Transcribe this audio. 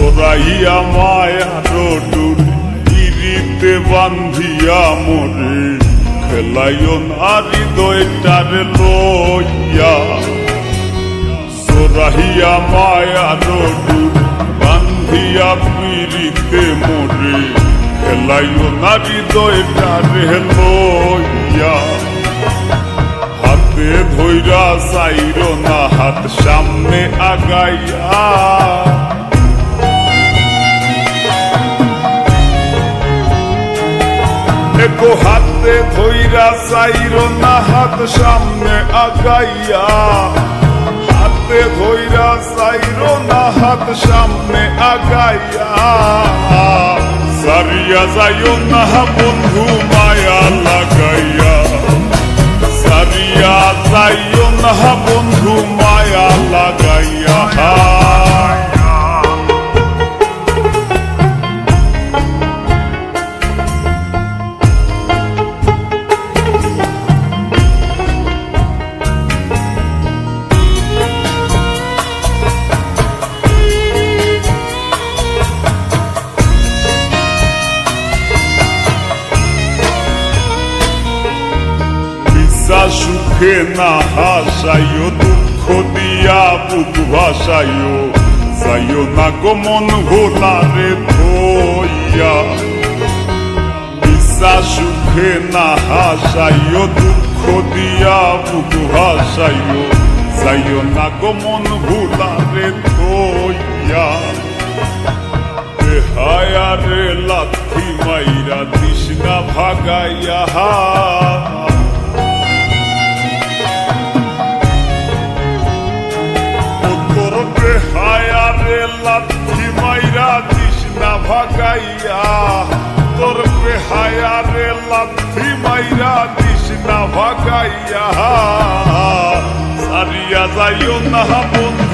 জড়াইয়া মায়ার ডোর ইরিতে বান্ধিয়া মোরে খেলাইও না হৃদয়টারে লইয়া জড়াইয়া মায়ার ডোর বান্ধিয়া পিরিতে মোরে খেলাইও না হৃদয়টারে লইয়া হাতে ধইরা চাইরো না হাত সামনে আগাইয়া একো হাতে ধইরা চাইরো না হাত সামনে আগাইয়া হাতে ধইরা চাইরো না হাত সামনে আগাইয়া সারিয়া যাইও না বন্ধু মায়া লাগাইয়া সারিয়া যাইও না বন্ধু মায়া লাগাইয়া সুখে না হাসাইও দুঃখ দিয়া বুক ভাসাইও যাইও না গো মন ভোলারে ধইয়া বিশ্বাস সুখে না হাসাইও দুঃখ দিয়া বুক ভাসাইও যাইও না গো মন ভোলারে ধইয়া বেহায়ারে লাথি মাইরা তৃষ্ণা ভাগাইয়া হায়ারে লাথি মাইরা তৃষ্ণা ভাগাইয়া তোর হায়ারে লাথি মাইরা তৃষ্ণা ভাগাইয়া সারিয়া যাইও না বন্ধু